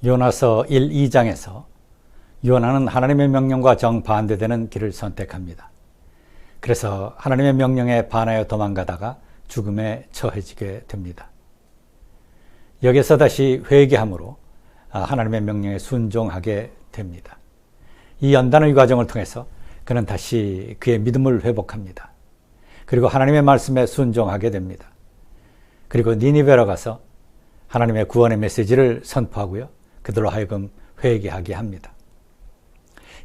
요나서 1, 2장에서 요나는 하나님의 명령과 정반대되는 길을 선택합니다. 그래서 하나님의 명령에 반하여 도망가다가 죽음에 처해지게 됩니다. 여기서 다시 회개함으로 하나님의 명령에 순종하게 됩니다. 이 연단의 과정을 통해서 그는 다시 그의 믿음을 회복합니다. 그리고 하나님의 말씀에 순종하게 됩니다. 그리고 니느웨로 가서 하나님의 구원의 메시지를 선포하고요. 그들로 하여금 회개하게 합니다.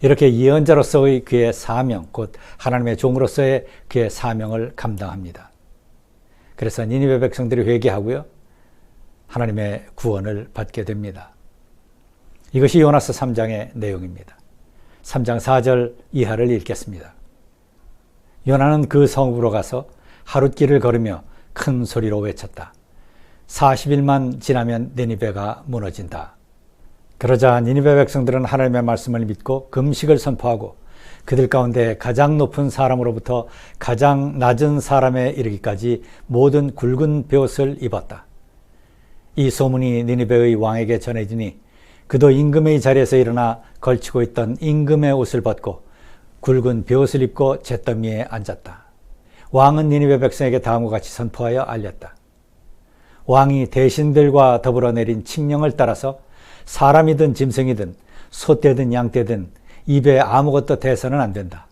이렇게 예언자로서의 그의 사명, 곧 하나님의 종으로서의 그의 사명을 감당합니다. 그래서 니느웨 백성들이 회개하고요. 하나님의 구원을 받게 됩니다. 이것이 요나서 3장의 내용입니다. 3장 4절 이하를 읽겠습니다. 요나는 그 성읍으로 가서 하룻길을 걸으며 큰 소리로 외쳤다. 40일만 지나면 니느웨가 무너진다. 그러자 니느웨 백성들은 하나님의 말씀을 믿고 금식을 선포하고 그들 가운데 가장 높은 사람으로부터 가장 낮은 사람에 이르기까지 모든 굵은 베옷을 입었다. 이 소문이 니느웨의 왕에게 전해지니 그도 임금의 자리에서 일어나 걸치고 있던 임금의 옷을 벗고 굵은 베옷을 입고 잿더미에 앉았다. 왕은 니느웨 백성에게 다음과 같이 선포하여 알렸다. 왕이 대신들과 더불어 내린 칙령을 따라서 사람이든 짐승이든 소떼든 양떼든 입에 아무것도 대서는 안 된다.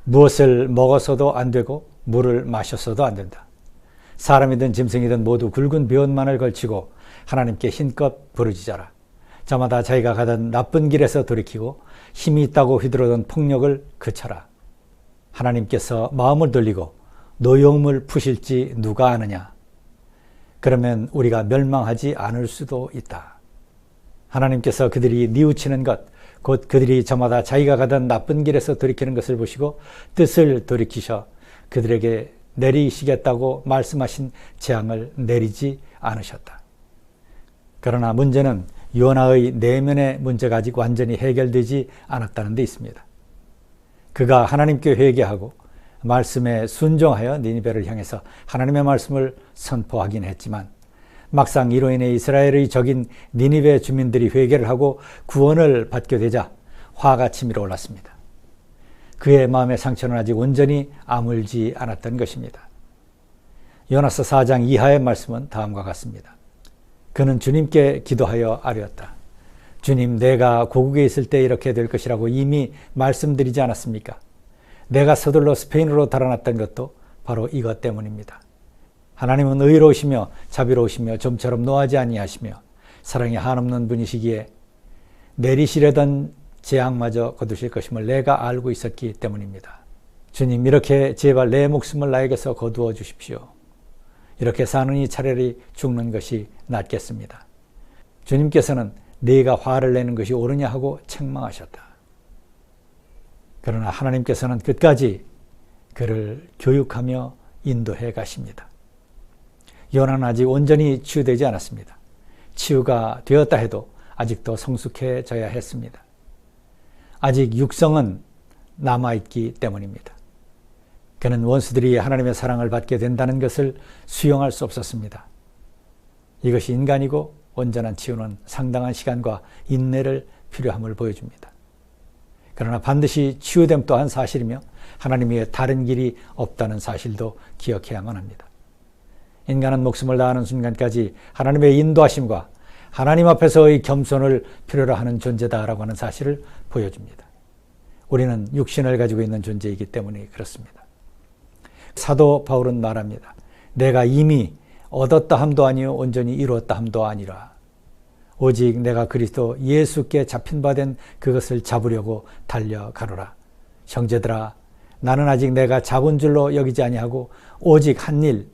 무엇을 먹어서도 안 되고 물을 마셨어도 안 된다. 사람이든 짐승이든 모두 굵은 베옷만을 걸치고 하나님께 힘껏 부르짖어라. 저마다 자기가 가던 나쁜 길에서 돌이키고 힘이 있다고 휘두르던 폭력을 그쳐라. 하나님께서 마음을 돌리고 노여움을 푸실지 누가 아느냐. 그러면 우리가 멸망하지 않을 수도 있다. 하나님께서 그들이 뉘우치는 것, 곧 그들이 저마다 자기가 가던 나쁜 길에서 돌이키는 것을 보시고 뜻을 돌이키셔 그들에게 내리시겠다고 말씀하신 재앙을 내리지 않으셨다. 그러나 문제는 요나의 내면의 문제가 아직 완전히 해결되지 않았다는 데 있습니다. 그가 하나님께 회개하고 말씀에 순종하여 니느웨를 향해서 하나님의 말씀을 선포하긴 했지만 막상 이로 인해 이스라엘의 적인 니느웨 주민들이 회개를 하고 구원을 받게 되자 화가 치밀어 올랐습니다. 그의 마음의 상처는 아직 온전히 아물지 않았던 것입니다. 요나서 4장 이하의 말씀은 다음과 같습니다. 그는 주님께 기도하여 아뢰었다. 주님, 내가 고국에 있을 때 이렇게 될 것이라고 이미 말씀드리지 않았습니까? 내가 서둘러 스페인으로 달아났던 것도 바로 이것 때문입니다. 하나님은 의로우시며 자비로우시며 좀처럼 노하지 아니하시며 사랑이 한없는 분이시기에 내리시려던 재앙마저 거두실 것임을 내가 알고 있었기 때문입니다. 주님, 이렇게 제발 내 목숨을 나에게서 거두어 주십시오. 이렇게 사느니 차라리 죽는 것이 낫겠습니다. 주님께서는 네가 화를 내는 것이 옳으냐 하고 책망하셨다. 그러나 하나님께서는 끝까지 그를 교육하며 인도해 가십니다. 요나는 아직 온전히 치유되지 않았습니다. 치유가 되었다 해도 아직도 성숙해져야 했습니다. 아직 육성은 남아있기 때문입니다. 그는 원수들이 하나님의 사랑을 받게 된다는 것을 수용할 수 없었습니다. 이것이 인간이고 온전한 치유는 상당한 시간과 인내를 필요함을 보여줍니다. 그러나 반드시 치유됨 또한 사실이며 하나님 외에 다른 길이 없다는 사실도 기억해야만 합니다. 인간은 목숨을 다하는 순간까지 하나님의 인도하심과 하나님 앞에서의 겸손을 필요로 하는 존재다라고 하는 사실을 보여줍니다. 우리는 육신을 가지고 있는 존재이기 때문에 그렇습니다. 사도 바울은 말합니다. 내가 이미 얻었다 함도 아니요 온전히 이루었다 함도 아니라 오직 내가 그리스도 예수께 잡힌 바 된 그것을 잡으려고 달려가노라. 형제들아, 나는 아직 내가 잡은 줄로 여기지 아니하고 오직 한 일,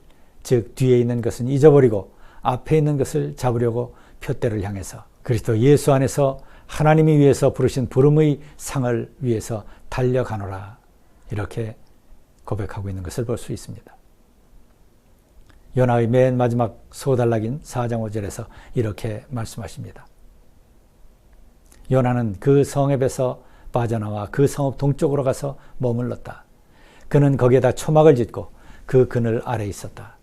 즉 뒤에 있는 것은 잊어버리고 앞에 있는 것을 잡으려고 표대를 향해서 그리스도 예수 안에서 하나님이 위해서 부르신 부름의 상을 위해서 달려가노라. 이렇게 고백하고 있는 것을 볼 수 있습니다. 요나의 맨 마지막 소단락인 4장 5절에서 이렇게 말씀하십니다. 요나는 그 성읍에서 빠져나와 그 성읍 동쪽으로 가서 머물렀다. 그는 거기에다 초막을 짓고 그 그늘 아래 있었다.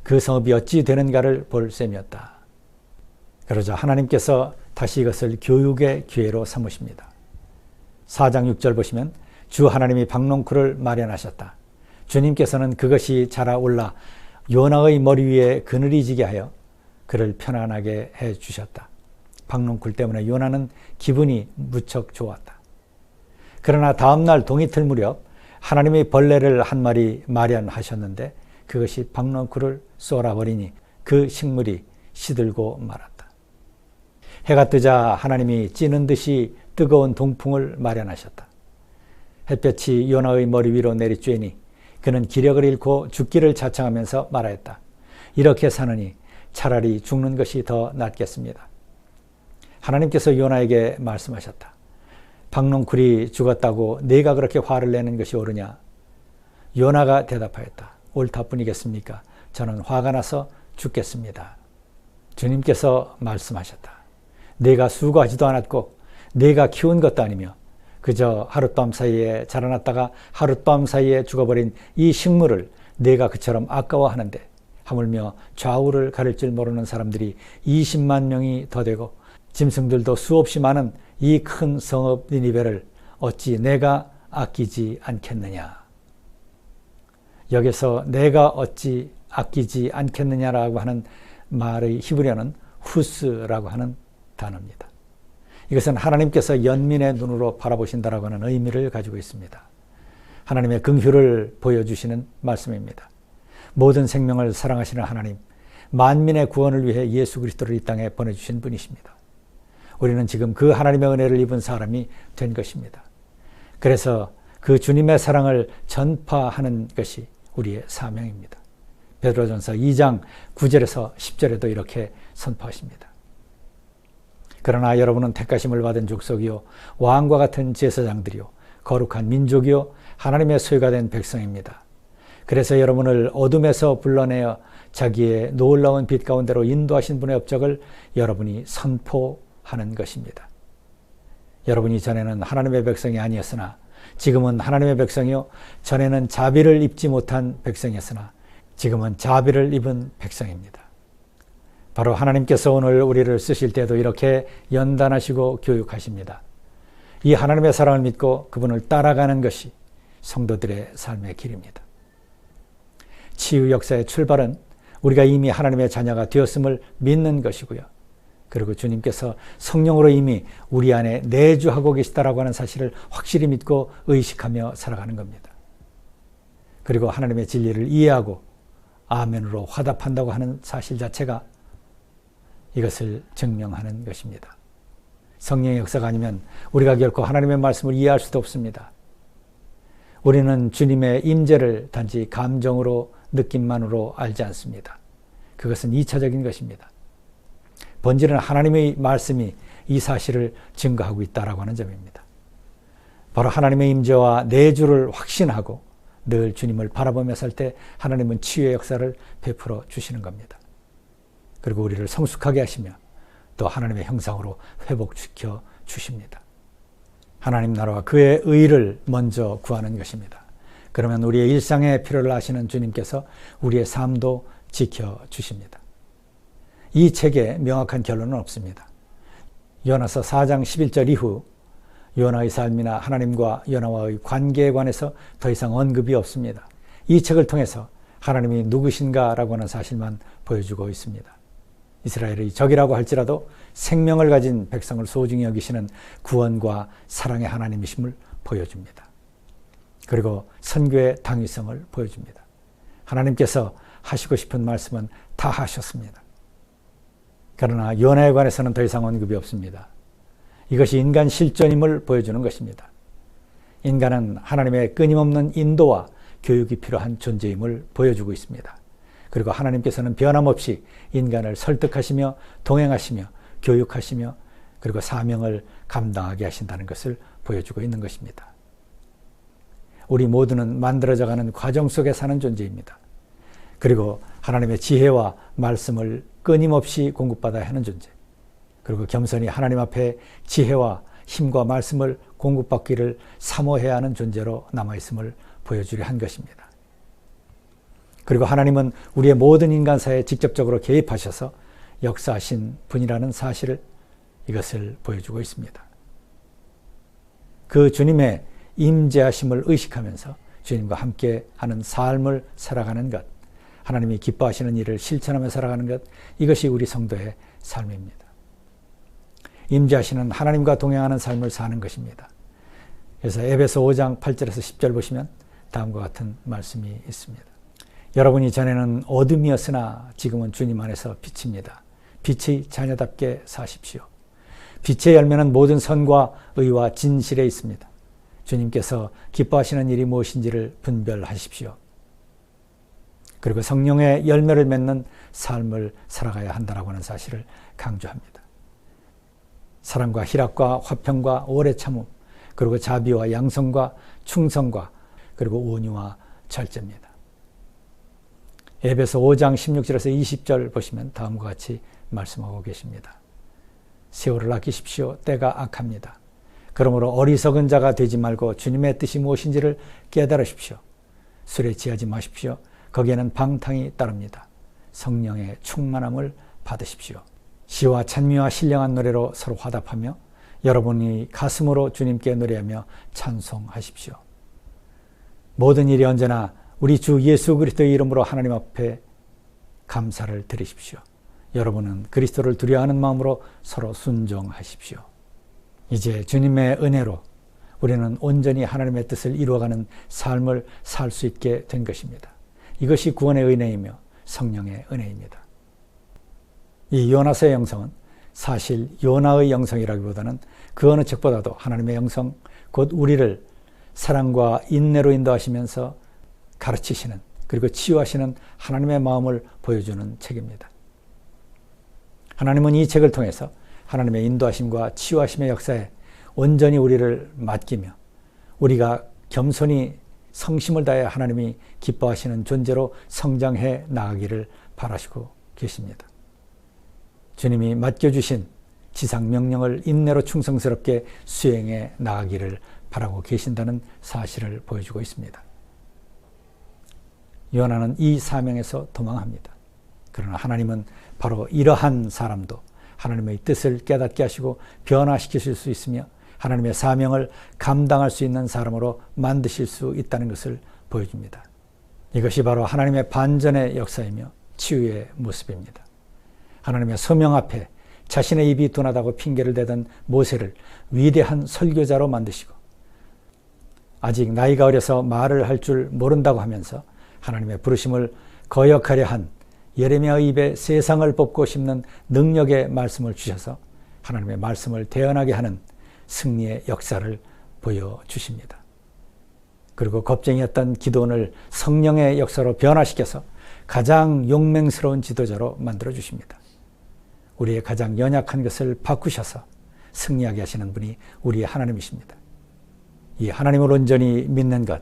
그 성읍이 어찌 되는가를 볼 셈이었다. 그러자 하나님께서 다시 이것을 교육의 기회로 삼으십니다. 4장 6절 보시면 주 하나님이 박농쿨을 마련하셨다. 주님께서는 그것이 자라올라 요나의 머리 위에 그늘이 지게 하여 그를 편안하게 해주셨다. 박농쿨 때문에 요나는 기분이 무척 좋았다. 그러나 다음날 동이틀 무렵 하나님이 벌레를 한 마리 마련하셨는데 그것이 박농쿨을 쏘아버리니 그 식물이 시들고 말았다. 해가 뜨자 하나님이 찌는 듯이 뜨거운 동풍을 마련하셨다. 햇볕이 요나의 머리 위로 내리쬐니 그는 기력을 잃고 죽기를 자청하면서 말하였다. 이렇게 사느니 차라리 죽는 것이 더 낫겠습니다. 하나님께서 요나에게 말씀하셨다. 박농쿨이 죽었다고 네가 그렇게 화를 내는 것이 옳으냐? 요나가 대답하였다. 옳다뿐이겠습니까? 저는 화가 나서 죽겠습니다. 주님께서 말씀하셨다. 네가 수고하지도 않았고 네가 키운 것도 아니며 그저 하룻밤 사이에 자라났다가 하룻밤 사이에 죽어버린 이 식물을 네가 그처럼 아까워하는데 하물며 좌우를 가릴 줄 모르는 사람들이 20만 명이 더 되고 짐승들도 수없이 많은 이 큰 성읍 니니베를 어찌 내가 아끼지 않겠느냐. 여기서 내가 어찌 아끼지 않겠느냐라고 하는 말의 히브리어는 후스라고 하는 단어입니다. 이것은 하나님께서 연민의 눈으로 바라보신다라고 하는 의미를 가지고 있습니다. 하나님의 긍휼을 보여주시는 말씀입니다. 모든 생명을 사랑하시는 하나님, 만민의 구원을 위해 예수 그리스도를 이 땅에 보내주신 분이십니다. 우리는 지금 그 하나님의 은혜를 입은 사람이 된 것입니다. 그래서 그 주님의 사랑을 전파하는 것이 우리의 사명입니다. 베드로전서 2장 9절에서 10절에도 이렇게 선포하십니다. 그러나 여러분은 택하심을 받은 족속이요 왕과 같은 제사장들이요 거룩한 민족이요 하나님의 소유가 된 백성입니다. 그래서 여러분을 어둠에서 불러내어 자기의 놀라운 빛 가운데로 인도하신 분의 업적을 여러분이 선포하는 것입니다. 여러분이 전에는 하나님의 백성이 아니었으나 지금은 하나님의 백성이요 전에는 자비를 입지 못한 백성이었으나 지금은 자비를 입은 백성입니다. 바로 하나님께서 오늘 우리를 쓰실 때도 이렇게 연단하시고 교육하십니다. 이 하나님의 사랑을 믿고 그분을 따라가는 것이 성도들의 삶의 길입니다. 치유 역사의 출발은 우리가 이미 하나님의 자녀가 되었음을 믿는 것이고요. 그리고 주님께서 성령으로 이미 우리 안에 내주하고 계시다라고 하는 사실을 확실히 믿고 의식하며 살아가는 겁니다. 그리고 하나님의 진리를 이해하고 아멘으로 화답한다고 하는 사실 자체가 이것을 증명하는 것입니다. 성령의 역사가 아니면 우리가 결코 하나님의 말씀을 이해할 수도 없습니다. 우리는 주님의 임재를 단지 감정으로 느낌만으로 알지 않습니다. 그것은 2차적인 것입니다. 본질은 하나님의 말씀이 이 사실을 증거하고 있다라고 하는 점입니다. 바로 하나님의 임재와 내주를 확신하고 늘 주님을 바라보며 살 때 하나님은 치유의 역사를 베풀어 주시는 겁니다. 그리고 우리를 성숙하게 하시며 또 하나님의 형상으로 회복시켜 주십니다. 하나님 나라와 그의 의를 먼저 구하는 것입니다. 그러면 우리의 일상의 필요를 아시는 주님께서 우리의 삶도 지켜주십니다. 이 책에 명확한 결론은 없습니다. 요나서 4장 11절 이후 요나의 삶이나 하나님과 요나와의 관계에 관해서 더 이상 언급이 없습니다. 이 책을 통해서 하나님이 누구신가라고 하는 사실만 보여주고 있습니다. 이스라엘의 적이라고 할지라도 생명을 가진 백성을 소중히 여기시는 구원과 사랑의 하나님이심을 보여줍니다. 그리고 선교의 당위성을 보여줍니다. 하나님께서 하시고 싶은 말씀은 다 하셨습니다. 그러나 요나에 관해서는 더 이상 언급이 없습니다. 이것이 인간 실존임을 보여주는 것입니다. 인간은 하나님의 끊임없는 인도와 교육이 필요한 존재임을 보여주고 있습니다. 그리고 하나님께서는 변함없이 인간을 설득하시며 동행하시며 교육하시며 그리고 사명을 감당하게 하신다는 것을 보여주고 있는 것입니다. 우리 모두는 만들어져가는 과정 속에 사는 존재입니다. 그리고 하나님의 지혜와 말씀을 끊임없이 공급받아야 하는 존재. 그리고 겸손히 하나님 앞에 지혜와 힘과 말씀을 공급받기를 사모해야 하는 존재로 남아있음을 보여주려 한 것입니다. 그리고 하나님은 우리의 모든 인간사에 직접적으로 개입하셔서 역사하신 분이라는 사실을 이것을 보여주고 있습니다. 그 주님의 임재하심을 의식하면서 주님과 함께 하는 삶을 살아가는 것, 하나님이 기뻐하시는 일을 실천하며 살아가는 것, 이것이 우리 성도의 삶입니다. 임재하시는 하나님과 동행하는 삶을 사는 것입니다. 그래서 에베소 5장 8절에서 10절 보시면 다음과 같은 말씀이 있습니다. 여러분이 전에는 어둠이었으나 지금은 주님 안에서 빛입니다. 빛의 자녀답게 사십시오. 빛의 열매는 모든 선과 의와 진실에 있습니다. 주님께서 기뻐하시는 일이 무엇인지를 분별하십시오. 그리고 성령의 열매를 맺는 삶을 살아가야 한다라고 하는 사실을 강조합니다. 사랑과 희락과 화평과 오래 참음, 그리고 자비와 양성과 충성과 그리고 온유와 절제입니다. 에베소 5장 16절에서 20절 보시면 다음과 같이 말씀하고 계십니다. 세월을 아끼십시오. 때가 악합니다. 그러므로 어리석은 자가 되지 말고 주님의 뜻이 무엇인지를 깨달으십시오. 술에 취하지 마십시오. 거기에는 방탕이 따릅니다. 성령의 충만함을 받으십시오. 시와 찬미와 신령한 노래로 서로 화답하며 여러분이 가슴으로 주님께 노래하며 찬송하십시오. 모든 일이 언제나 우리 주 예수 그리스도의 이름으로 하나님 앞에 감사를 드리십시오. 여러분은 그리스도를 두려워하는 마음으로 서로 순종하십시오. 이제 주님의 은혜로 우리는 온전히 하나님의 뜻을 이루어가는 삶을 살 수 있게 된 것입니다. 이것이 구원의 은혜이며 성령의 은혜입니다. 이 요나서의 영성은 사실 요나의 영성이라기보다는 그 어느 책보다도 하나님의 영성, 곧 우리를 사랑과 인내로 인도하시면서 가르치시는, 그리고 치유하시는 하나님의 마음을 보여주는 책입니다. 하나님은 이 책을 통해서 하나님의 인도하심과 치유하심의 역사에 온전히 우리를 맡기며 우리가 겸손히 성심을 다해 하나님이 기뻐하시는 존재로 성장해 나가기를 바라시고 계십니다. 주님이 맡겨주신 지상 명령을 인내로 충성스럽게 수행해 나가기를 바라고 계신다는 사실을 보여주고 있습니다. 요나는 이 사명에서 도망합니다. 그러나 하나님은 바로 이러한 사람도 하나님의 뜻을 깨닫게 하시고 변화시키실 수 있으며 하나님의 사명을 감당할 수 있는 사람으로 만드실 수 있다는 것을 보여줍니다. 이것이 바로 하나님의 반전의 역사이며 치유의 모습입니다. 하나님의 소명 앞에 자신의 입이 둔하다고 핑계를 대던 모세를 위대한 설교자로 만드시고 아직 나이가 어려서 말을 할 줄 모른다고 하면서 하나님의 부르심을 거역하려 한 예레미야의 입에 세상을 뽑고 심는 능력의 말씀을 주셔서 하나님의 말씀을 대언하게 하는 승리의 역사를 보여주십니다. 그리고 겁쟁이였던 기드온을 성령의 역사로 변화시켜서 가장 용맹스러운 지도자로 만들어주십니다. 우리의 가장 연약한 것을 바꾸셔서 승리하게 하시는 분이 우리의 하나님이십니다. 이 하나님을 온전히 믿는 것,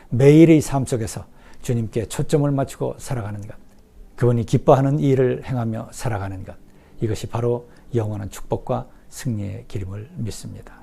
매일의 삶 속에서 주님께 초점을 맞추고 살아가는 것, 그분이 기뻐하는 일을 행하며 살아가는 것, 이것이 바로 영원한 축복과 승리의 길임을 믿습니다.